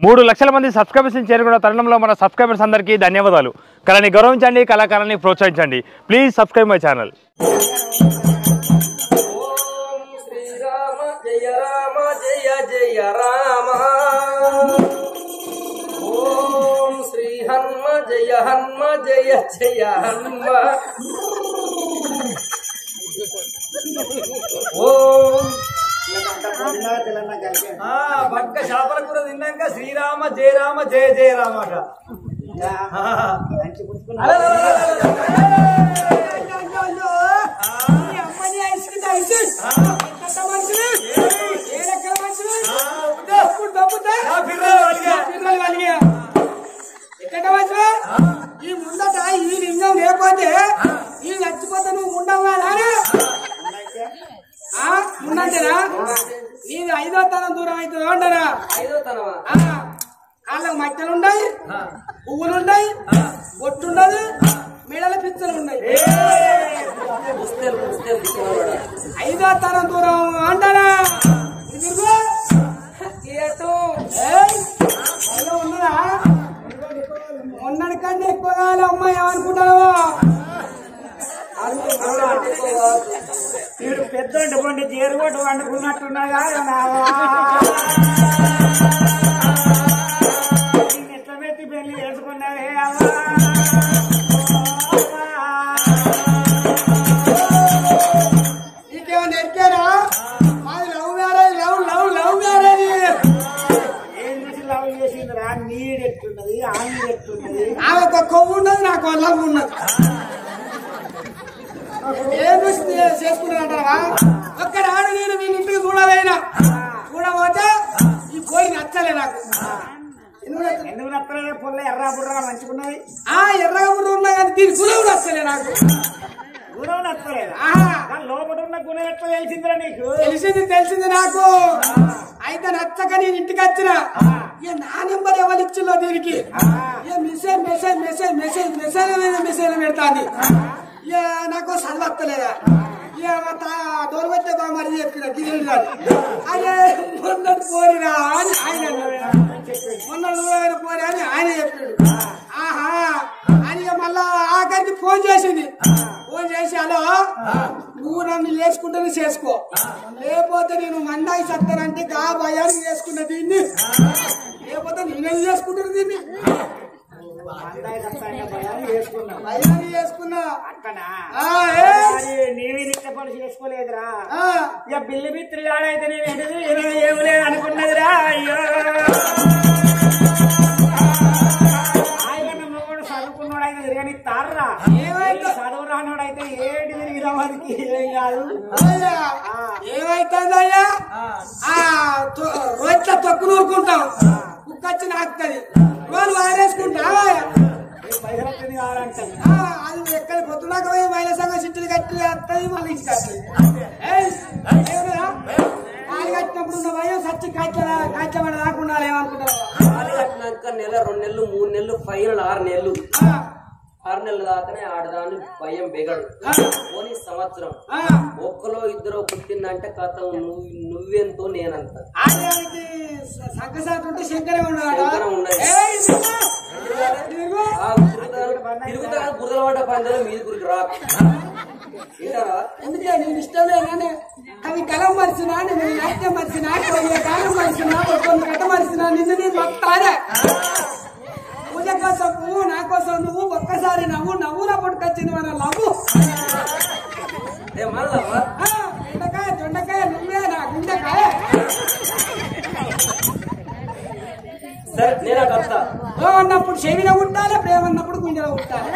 3 లక్షల మంది సబ్స్క్రైబర్స్ చేరుకున్న తరుణంలో మన సబ్స్క్రైబర్స్ అందరికీ ధన్యవాదాలు. కళని గౌరవించండి, కళాకారాన్ని ప్రోత్సహించండి. Please subscribe my channel. జయ రామ జయ జయ రామ ఓం శ్రీ హనుమ జయ హనుమ జయ జయ హనుమ ఓం పక్క చేపల కూర తిన్నాక శ్రీరామ జయ రామ జయ జయ రామ ఈ ముందట ఈ లింగం లేకపోతే ఈ నచ్చిపోతే నువ్వు ఉండవా ముందంటేనా నీది 5వ తనం దూరం అవుతుంది అంటారా? 5వ తనమా? కాళ్ళకు మట్టెలు ఉన్నాయి, పువ్వులున్నాయి, బొట్టుండదు, మెడల పిచ్చలు ఉన్నాయి. 5వ తనం దూరం అంటారా? ఉన్నదా మొన్నటి కంటే ఎక్కువ కావాలి అమ్మాయి ఏమనుకుంటావో వీడు పెద్ద వండుకోండి చేరుకోటి వండుకున్నట్టున్నాగా ఎట్లా పెట్టి పెళ్లి చేసుకున్నావే నీకేమన్నా ఎక్కారా? మాది లవ్ మ్యారేజ్. లవ్ మ్యారేజ్ ఏం చూసి లవ్ చేసిందిరా? నీడెట్టున్నది, ఆమె ఎట్టున్నది. ఆమె ఒక కొవ్వు ఉన్నది, నాకు లవ్ ఉన్నది. ఏం చూసి చేసుకున్నాడంటారా? ఒక్కడాడు నేను మీ ఇంటికి చూడలేనా? చూడబోతే ఈ కోరి నచ్చలే నాకు. ఎందుకు నచ్చలే? పొల్ల ఎర్ర బుర్రగా మంచుకున్నది. ఎర్రగా బుర్ర ఉన్నా కానీ దీని గుణం నచ్చలే నాకు. గుణం నచ్చలేదు. లోపల ఉన్న గుణం ఎట్లా తెలిసిందిరా నీకు? తెలిసింది నాకు. అయితే నచ్చక నేను ఇంటికి వచ్చిన నా నెంబర్ ఎవరు ఇచ్చిందో దీనికి message message message message message message పెడతాంది. నాకు చదవత్తలేదా? దూరం వచ్చే మరి చెప్పిన గిరి అదే మొన్నటి పోరిరా అని ఆయన మొన్న పోరి అని ఆయన చెప్పాడు. అని మళ్ళా ఆఖరికి ఫోన్ చేసింది. ఫోన్ చేసి హలో నువ్వు నన్ను చేసుకుంటేనే చేసుకో, లేకపోతే నేను మండాయి సత్తానంటే గా భయానికి చేసుకున్నా దీన్ని, లేకపోతే నేనేం చేసుకుంటాను దీన్ని. నీవి చేసుకోలేదురా. ఇక బిల్లు బిత్రి ఆడైతే నేను ఏమి లేదు అనుకున్నదిరా. అయ్యో ఆయన కూడా చదువుకున్నాడైతే తిరగని తారరా. ఏమైతే చదువు రానోడైతే ఏంటి తిరిగిన వారికి ఏం కాదు. ఏమైతుందయ్యా? రోజుల తొక్కు నూరుకుంటాం, కుక్కచ్చి నాకుతుంది, రోజు వారేసుకుంటా పైసలు వస్తుంది కావాలంటారు. అది ఎక్కడ పొద్దునాక పోయి మహిళా సంఘం చిట్టులు కట్టి వస్తుంది, మళ్ళీ ఇంటికి వస్తుంది. కాలు కట్టినప్పుడు ఉన్న భయం సచ్చి కాచమని రాకుండా ఏమనుకుంటారు? కాలు కట్టినాక నెల 2 నెలలు 3 నెలలు ఫైనల్ 6 నెలలు 6 నెలల దాకానే ఆడదాని భయం బెగడు. పోనీ సంవత్సరం ఒక్కలో 2 పుట్టిందంటే కథ నువ్వెంతో నేనంత. సంకసాటు ఉంటే శంకరం ఉండదు. తిరుగుతా బురదల పడ్డ పందెలు మీది గురికి రాకు. ఎందుకే నేను ఇష్టమే కానీ అవి కలం మరిచినా, నేను నాట్యం మరిచినా, కాలం మరిచినా, కొన్ని గడ్డ మరిచినా నిన్ను నేను మొత్తానే పూజ కోసం పువ్వు, నా కోసం నువ్వు, ఒక్కసారి నవ్వున పట్టుకొచ్చింది మన లవ్వు. దొండకాయ దొండకాయ నువ్వే నా గుండెకాయ. అన్నప్పుడు చెవిలో ఉంటాలి, ప్రేమ అన్నప్పుడు గుండెలో ఉంటాలి.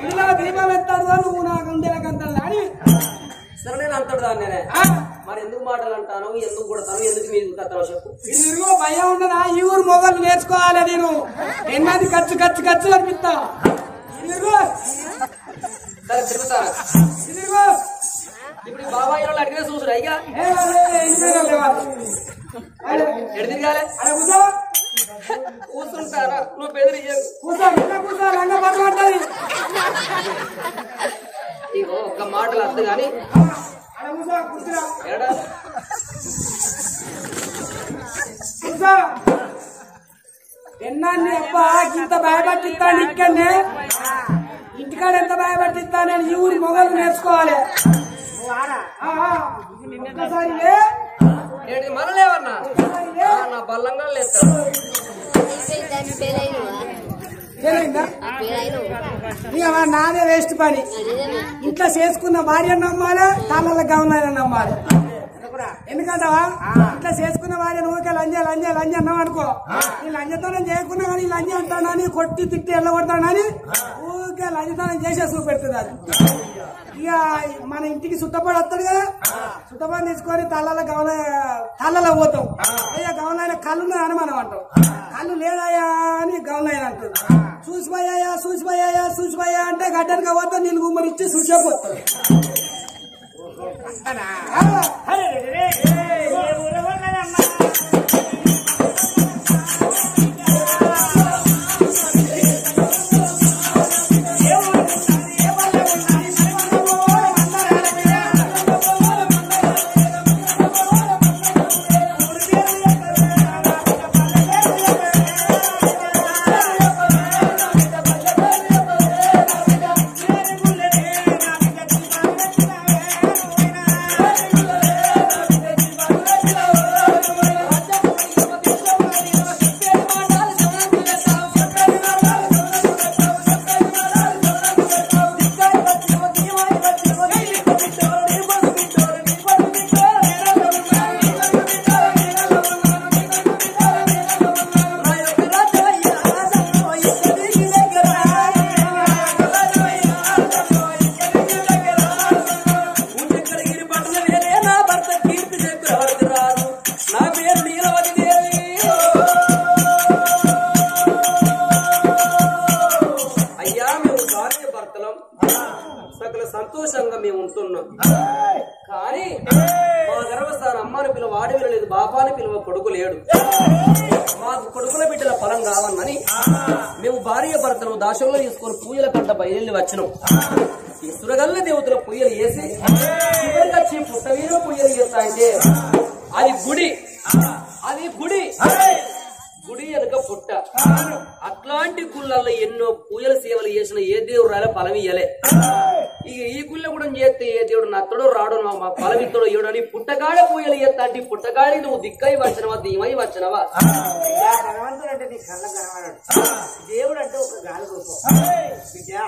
గుండెలో దీపం ఎత్తాడు నువ్వు నా గుండెలకు అంటాడు అని. సరే నేను అంటాడు దాన్ని. మరి ఎందుకు మాటలు అంటాను, ఎందుకు కొడతాను, ఎందుకు మీరు కథలో చెప్పు. ఇదిగో భయం ఉండదా? ఈ ఊరు మొగలు నేర్చుకోవాలి. నేను ఎన్నది ఖర్చు అనిపిస్తా. ఇదిగో సరే తిరుగుతాను. ఇదిగో ఇప్పుడు బాబాయ్ వాళ్ళు అడిగిన చూసురా. ఇక ఎడు తిరగాలి కూర్చుంటారా? నువ్వు బెదిరి ఇగో ఒక మాటలు వద్దు కానీ కూర్చో ఎన్నాన్ని అబ్బా ఇంత భయపట్టిస్తాను ఇక్కడనే ఇంటికాడ ఎంత భయపట్టిస్తా నేను ఈ ఊరి మొగలు నేర్చుకోవాలి ఒక్కసారి మనలేవన్నా నా బల్లంగా లేదు ఇక నాదే వేస్ట్ పని ఇంట్లో చేసుకున్న భార్య నమ్మాలి తాళ్ళ గమనాన్ని నమ్మాలి ఎందుకంటావా ఇట్లా చేసుకున్న వారి నువ్వుకే లంజ అన్నావు అనుకో ఈ లంజతనం చేయకున్నా కానీ లంజ అంటానని కొట్టి తిట్టి ఎల్లగొడతానని ఊరికే లంజతనం చేసే చూపెడుతుంది అది ఇక మన ఇంటికి సుట్టపడి వస్తాడు కదా సుట్టపడి తీసుకొని తల్లలో పోతాం అయ్యా గమనైన కళ్ళు అని మనం అంటాం కళ్ళు లేదాయా అని గమనైన అంటాడు చూసిపోయా అంటే గడ్డనిగా పోతాం నీళ్ళు గుమ్మడి ఇచ్చి చూసేపోతాడు సంతోషంగా మేము ఉంటున్నాం కానీ మా గర్భస్థానం అమ్మని పిలువ వాడి వినలేదు బాపాని పిలువ కొడుకు లేడు మాకు కొడుకుల బిడ్డల ఫలం కావాలని మేము భార్య భర్తలు దాశంలో తీసుకొని పూజల కంట బయలుదేరి వచ్చినాం ఈ సురగల్ల దేవతల పూజలు వేసి చివరికొచ్చి పుట్టవీరు పూజలు చేస్తా అంటే అది గుడి గుడి వెనుక పుట్ట అట్లాంటి గుళ్ళల్లో ఎన్నో పూజల సేవలు చేసిన ఏ దేవుడు రాలే ఫలం ఇయ్యలే ఇక ఈ గుళ్ళ కూడా చేస్తే ఏ దేవుడు నత్తడో రాడు మా ఫలమిత్తడో ఏడు అని పుట్టగాడ పూజలు చేస్తా అంటే పుట్టగాడి నువ్వు దిక్కై వచ్చినవా దీమై వచ్చినవా భగవంతుడు అంటే నీ కళ్ళ కనబడాడు దేవుడు అంటే ఒక గాలి రూపం బిడ్డ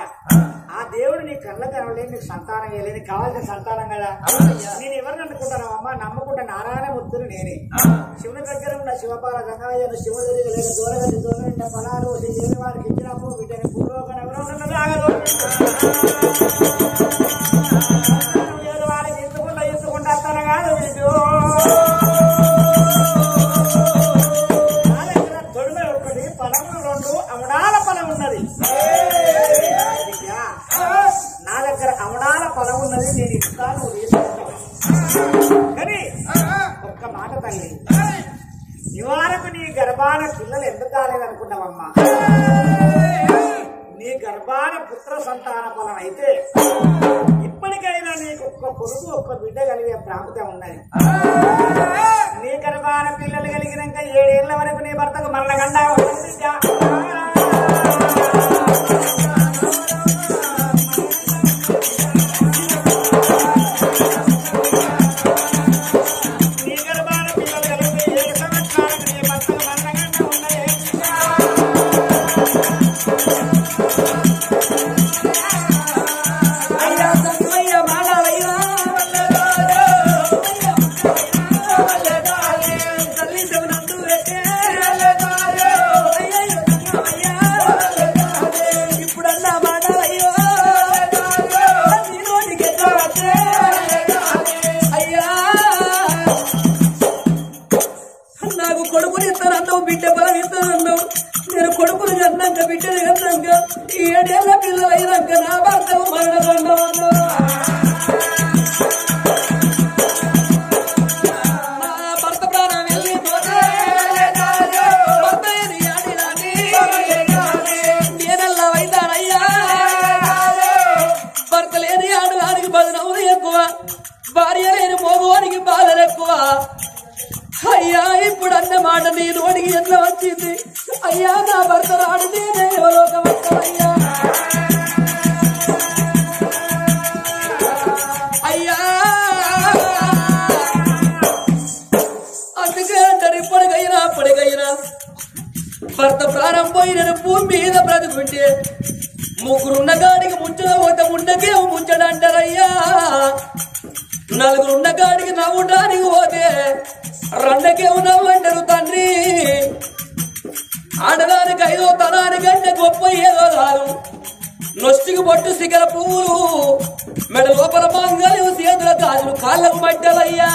ఆ దేవుడు నీ కళ్ళ కనవలేదు నీకు సంతానం వేయలేదు నీకు కావాల్సిన సంతానం కదా నేను ఎవరిని అనుకుంటాను అమ్మ నమ్మకుంటా నారాయణ ముత్తులు నేనే శివుని దగ్గర ఉన్న శివపాల గంగయ్యను శివుడు లేక దూరంగా ఫలాలు దేవుని వారికి ఇచ్చినప్పుడు బిడ్డని పూర్వకం ఎవరో వారికి ఎత్తుకుంటా వస్తాను కాదు బిడ్డు తొడిమే ఒకటి ఫలము రెండు అమడాల ఫలం ఉన్నది నా దగ్గర అమడాల ఫలం ఉన్నది నేను ఇస్తాను తీసుకుంటాను కానీ ఒక్క మాట తల్లి ఇవారకు నీ గర్భాన పిల్లలు ఎందుకు కాలేదనుకున్నావమ్మా నీ గర్భాన పుత్ర సంతాన ఫలం అయితే ఇప్పటికైనా నీకు ఒక్క కొడుకు ఒక్క బిడ్డ కలిగే ప్రాముఖ్యం ఉన్నది నీ గర్భాన పిల్లలు కలిగినాక 7 ఏళ్ల వరకు నీ భర్తకు మరణగండా ఉంటుంది భార్య లేని మోగోనికి బాధలు ఎక్కువ అయ్యా ఇప్పుడు అన్న మాట నేను ఎట్లా వచ్చింది అయ్యా నా భర్త రాడితే దేవలోకం వస్తానయ్యా అయ్యా అందుకే అంటారు ఇప్పటికైనా అప్పటికైనా భర్త ప్రాణం పోయిన భూమి మీద బ్రతుకుంటే ముగ్గురున్న గాడికి ముంచడం పోతే ముండకే ముంచడంటారయ్యా నలుగురున్న గాడికి నవ్వడానికి పోతే రెండకే నవ్వంటారు తండ్రి ఆడదానికి ఐదో తనానికంటే గొప్ప ఏదో కాదు నొష్టికి పట్టు శిఖర పువ్వులు మెడ లోపల మంగళం చేతుల గాజులు కాళ్ళకు పడ్డాలయ్యా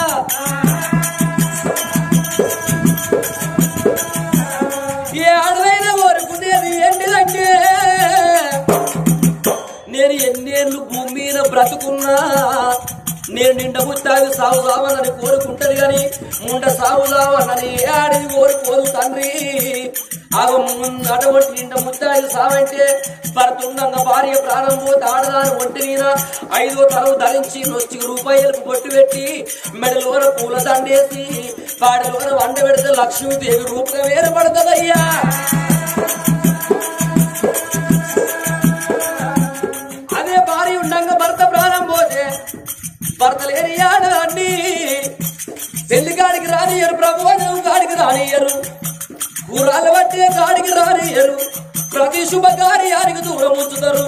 ఏ ఆడదైనా కోరుకునేది ఏంటిదంటే నేను ఎన్నేళ్ళు భూమి మీద బ్రతుకున్నా నేను నిండా ముత్తాగి సాగు సావనని కోరుకుంటాను గాని ముండ సాగు సావనని ఏ ఆడిది కోరుకోదు తండ్రి అటువంటి నిండా ముత్తాగి సావంటే భర్తుండగా భార్య ప్రాణం పోతే ఆడదాని ఒంటి మీద 5వ తరం ధరించి ₹100 బొట్టు పెట్టి మెడలోన పూల దండేసి పాడలోన వండ పెడితే లక్ష్మీదేవి రూపంగా వేరపడుతుందయ్యా అదే భార్య ఉండగా భర్త ప్రాణం పోతే భర్త లేని ఆడదాన్ని పెళ్లి కాడికి రానియరు ప్రబోధం కాడికి రానియరు కూరాలు పట్టే కాడికి రానియరు ప్రతి శుభకార్యానికి దూరం ఉంచుతారు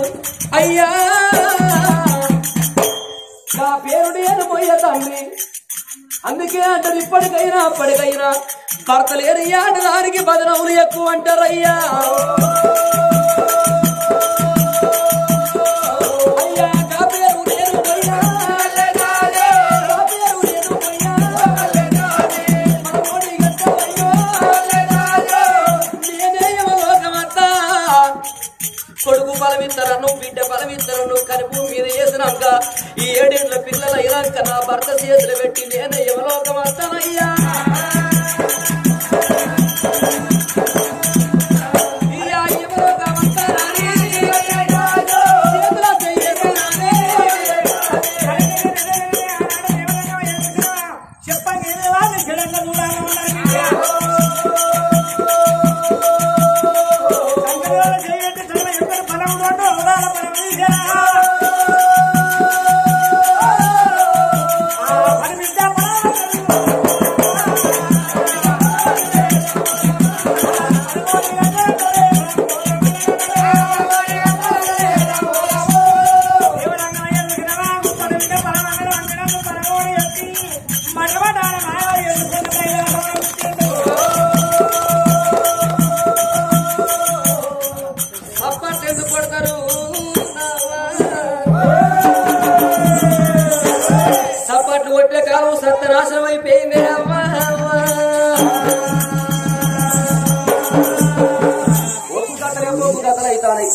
అయ్యా నా పేరు నేను పోయే తండ్రి అందుకే అంటారు ఇప్పటికైనా అప్పటికైనా భర్త లేని ఆడదానికి బదనవులు ఎక్కువ అంటారయ్యా కొడుకు బలమిద్దరను బిడ్డ బలమిద్దరను కనుపు మీద వేసినాక ఈ 7 ఏళ్ల పిల్లలు అయినాక నా భర్త చేతులు పెట్టి నేను యమలోకం వస్తానయ్యా సప్పట్లు కొట్టే కాలం సత్యనాశనం అయిపోయింది అమ్మా ఒప్పు కథలు అవుతాయి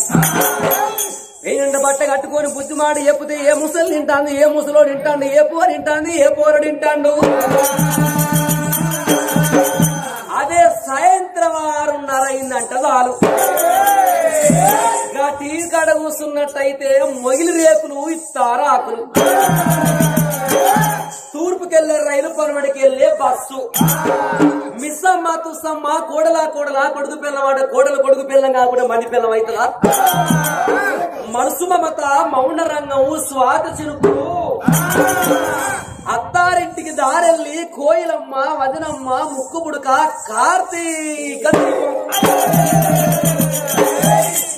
వెయ్యంట బట్ట కట్టుకొని బుద్ధి మాట చెప్తే ఏ ముసలు తింటాంది ఏ ముసలో తింటాండు ఏ పోరు తింటాంది ఏ పోరు తింటాండు అదే సాయంత్రం 6:30 అయిందంట చాలు టీ కాడ కూస్తున్నట్టయితే మొగిలి రేకులు ఇస్తారు ఆకులు తూర్పుకెళ్లే రైలు పనమడికి వెళ్లే బస్సు మిస్సమ్మ తుస్సమ్మ కోడలా కొడుకు పిల్లవాడ కోడలు కొడుకు పిల్లం కాకుండా మంది పిల్లం అవుతుందా మనసు మమత మౌన రంగం స్వాత చిరుకులు అత్తారింటికి దారెల్లి కోయిలమ్మ వదనమ్మ ముక్కు పుడక కార్తీక దీపం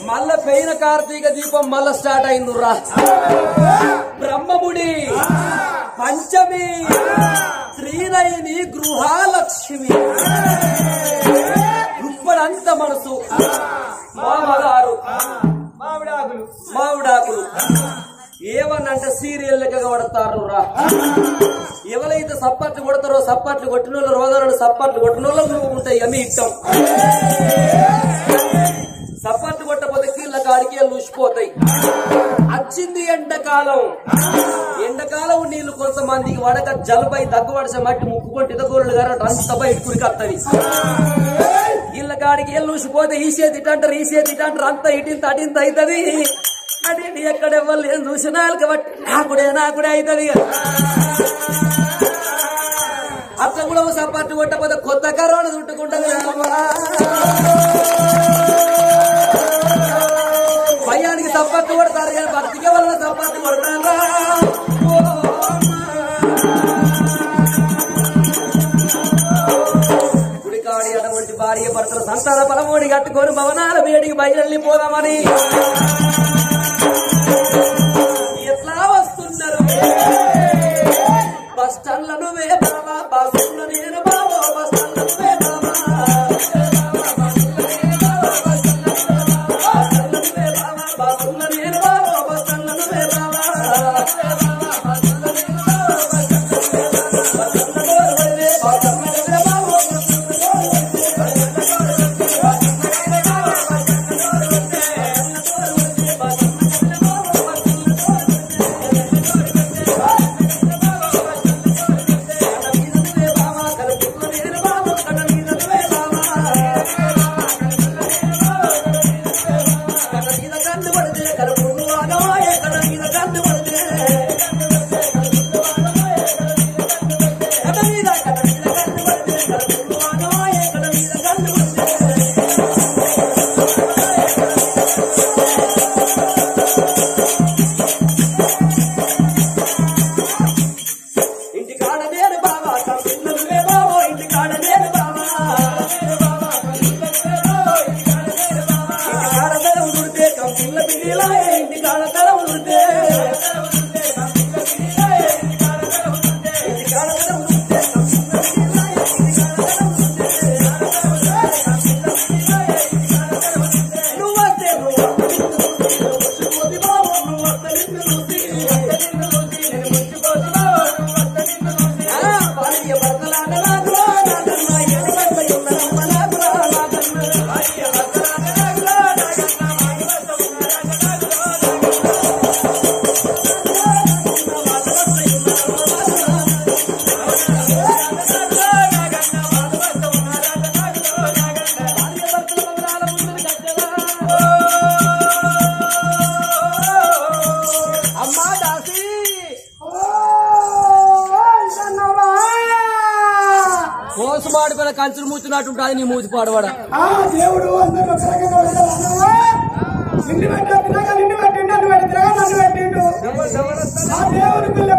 మళ్ళా పెయిన కార్తీక దీపం మళ్ళా స్టార్ట్ అయిందిరా బ్రహ్మముడి పంచమి శ్రీనయిని గృహాలక్ష్మి ఇప్పుడంత మనసు మామగారు మామిడాకులు ఏమన్నంటే సీరియల్ లెక్క కొడతారు రా ఎవరైతే సప్పట్లు కొడతారో సప్పట్లు కొట్టిన వాళ్ళు రోగాలను సప్పట్లు కొట్టిన వాళ్ళు ఉంటాయి అన్ని ఇష్టం సప్పట్లు కొట్టకపోతే కీళ్ళ కాడికి లూసిపోతాయి వచ్చింది ఎండాకాలం నీళ్లు కొంతమందికి వడక జలపై దగ్గువడిసే మట్టి ముక్కుకుంటే ఇతగోళ్ళు గారు అంత బయటకుడికి వస్తుంది ఇళ్ళ కాడికి లూసిపోతే ఈ చేతి ఇటంటారు ఈ చేతి ఇటంటారు అంత ఇటింత అటింత అవుతుంది అదే ఎక్కడెవ్వరు ఏం చూసినా నాకుడే అవుతుంది అట్లా కూడా సపాటు కొట్టకపోతే కొత్త కరోనా చుట్టుకుంటుంది భయానికి సపాటు కొడతారు కానీ భక్తికి వల్ల సపాటు కొడతారా గుడికాడి అటువంటి భార్య భర్తల సంతాన బలమోడి కట్టుకొని భవనాల వేడికి బయలుపోదామని ఎట్లా వస్తున్నారు బస్ స్టాండ్ల నువ్వే బాబా బస్సుల నేను బాబా బస్ స్టాండ్ల నువ్వే బాబా బస్సుల నేను బాబా బస్ స్టాండ్ల నువ్వే బాబా కోసుమాడిపోయిన కంచులు మూచినట్టుంటుంది నీ మూతి పాడవాడ దేవుడు అందరూ నిన్ను పెట్టిండు నన్ను పెట్టిండు ఆ దేవుడి పిల్ల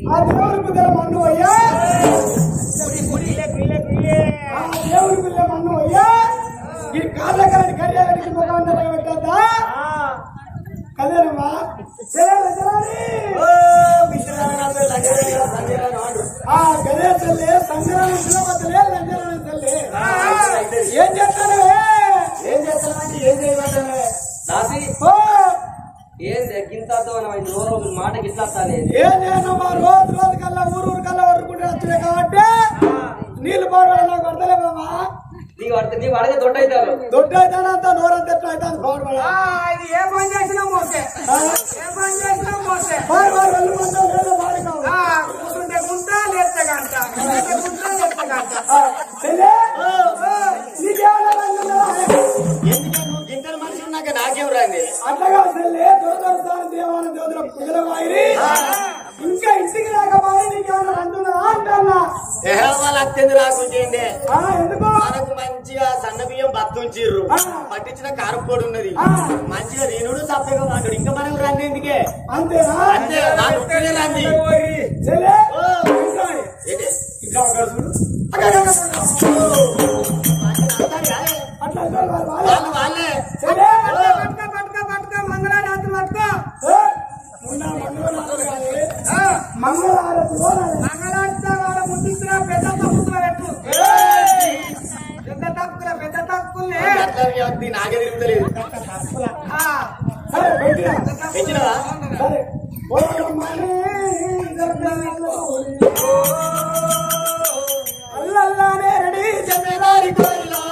ఆ దేవుడి పిల్ల మన్ను అయ్యా ఆ దేవుడి పిల్ల మన్ను అయ్యా ఈ కాళ్ళ కలని కర్యాలకి ముఖం పెట్టద్దా కదేనమ్మా గదే తల్లి సంగ్రామం తల్లి ఏం చేస్తాను ఏం చేస్తానంటే ఏం చేయమంటాను దాసి ఏం గింతతో రోజు మాట గిట్లాస్తానే ఏం చేయనమ్మా రోజు కల్లా ఊరు కల్లా వరుకుంటే వచ్చినాయి కాబట్టి నీళ్ళు పోవడం నాకు వరదలే బాబా నీకు అడిగే దొడ్డైతారు దొడ్డైతానంత నోరంత ఎట్లా అవుతాను పోవడం ఇది ఏ పని చేసినా మోసే ఏ పని చేసినా మోసే కూర్చుంటే గుంట లేస్తే గంట గుంట లేస్తే గంట గింతల మనిషి ఉన్నాక నాకేం రాంది అట్లాగా దొరదొరసాని దేవాలయం దేవతల పూజల వాయిరి ఇంకా ఇంటికి రాకపోయి నీకేమన్నా అంటున్నా అంటన్నా వాళ్ళు అత్యంత రాకుంటే ఎందుకు మనకు మంచిగా సన్న బియ్యం బతుంచిర్రు పట్టించిన కారపొడి ఉన్నది మంచిగా రేణుడు తప్పగా మాట్లాడు ఇంకా మనం రండి ఎందుకే అంతేనా అంతే రండి వాళ్ళే పట్టుక మంగళారాత్రి పట్టుకో మంగళహారతి మంగళారతి ముట్టించిన పెద్ద తప్పుకుల పెట్టు పెద్ద తప్పులే నాకే తిరుగుతలేదు సరే పెంచినవా సరే అల్లల్లానే రెడీ జమేదారి కోయిలా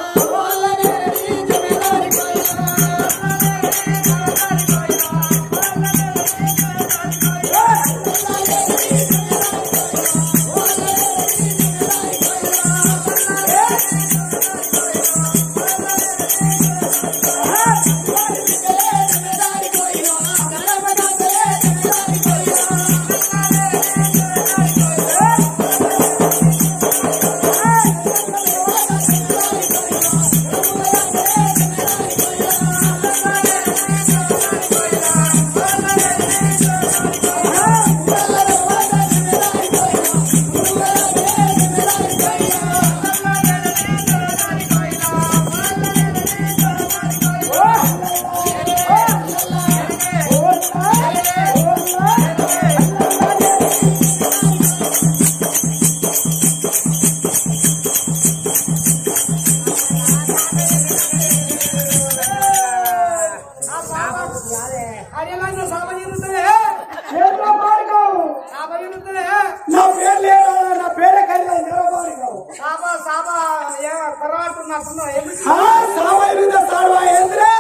సామాన్యుల సాడవా ఏంద్రే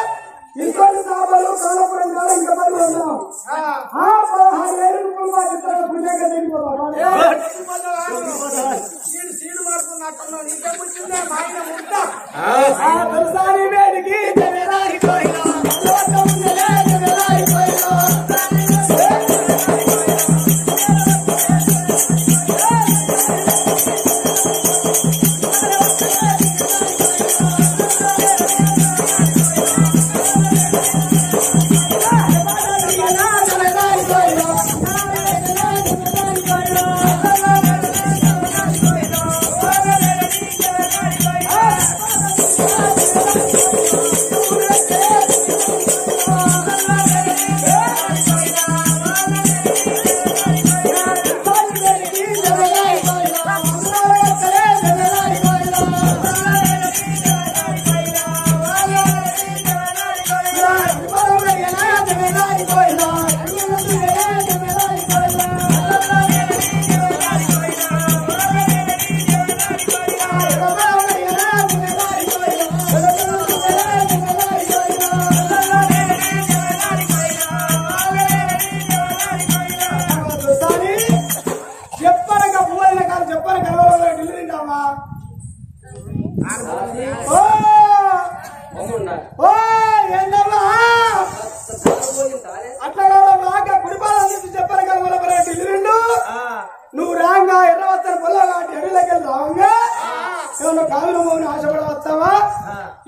ఇంకోటి సాబాలు కాలపురం కాలం ఇంకా 10 ఉన్నాం 16,000 రూపాయలు మా చిత్రాల పుణ్యంగా తిరిగిపోతాం సీడు మార్పున్నట్టున్నావు నీకే పుట్టిందే మా ఆయన ఉంటా తెలుసాని వేడికి తెరారిపోయినా నువ్వు రాంగా ఎర్రవత్తర పొల్లగాటి అడవిలోకెళ్ళి రావంగా ఏమన్నా కావిరమ్మని ఆశపడవస్తావా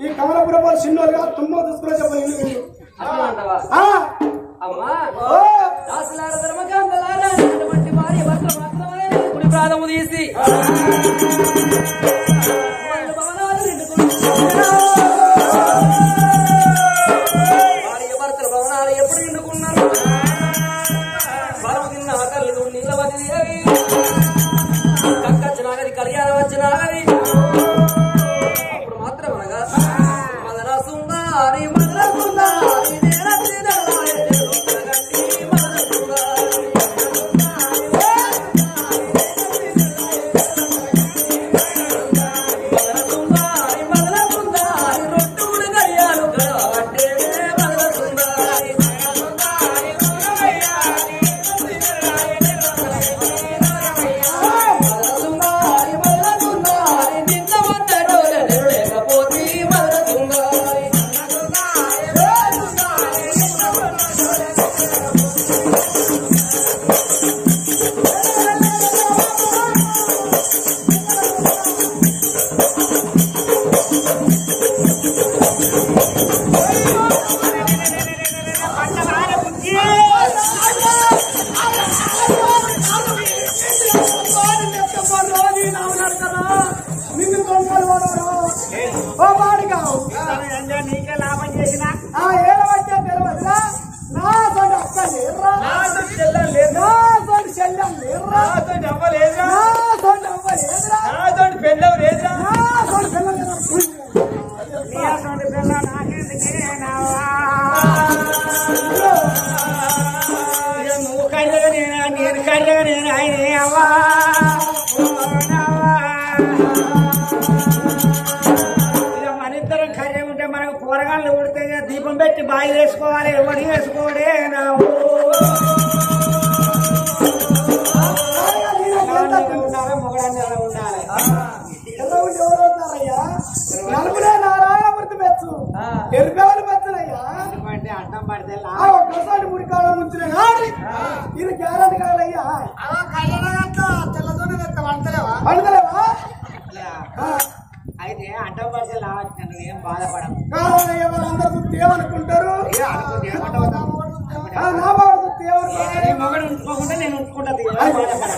ఈ కమలపురపాలు చిన్నోరుగా తుమ్మ తీసుకునే చెప్పండి ప్రాణము తీసి భార్య భర్తల భవనాలు ఎప్పుడు నిండుకున్నారు బలం తిన్న ఆకళ్ళు నీళ్ళవది కక్కచ్చినాగది కళ్యాణ వచ్చినాగది అప్పుడు మాత్రం అనగా మదన సుందారి మదన సుందారి నీకే లాభం చేసిన ఏడవచ్చా తెలవదురా నా తోటి అక్క లేదురా నా తోటి చెల్లం లేదురా నా తోటి చెల్లం లేదురా నా తోటి అవ్వ లేదురా నా తోటి అవ్వ లేదురా నా తోటి పెళ్ళం లేదురా నా తోటి పెళ్ళం లేదురా నీ తోటి పెళ్ళం నాకెందుకే నావా నువ్వు కళ్ళగా నేను కళ్ళగా నేను ఆయనే అవ్వా కూరగాయలు ఉడితే దీపం పెట్టి బాయి వేసుకోవాలి ఎవరి వేసుకోడే మొగడాన్ని ఎలా ఉండాలి నలుగురే నారాయణమూర్తి మెచ్చు ఎరుపేవాళ్ళు మెచ్చునయ్యా అడ్డం పడితే ఒక్కసారి ముడికాలం ముంచిన కానీ ఇది గ్యారెంటీ కాదయ్యా తెల్లతోనే వంటలేవా వంటలేవా అయితే అడ్డం పడితే లావచ్చినాను ఏం బాధపడము అందరూ ఏమనుకుంటారు మొగడు ఉంచుకోకుండా నేను ఉంచుకుంటా బాధపడ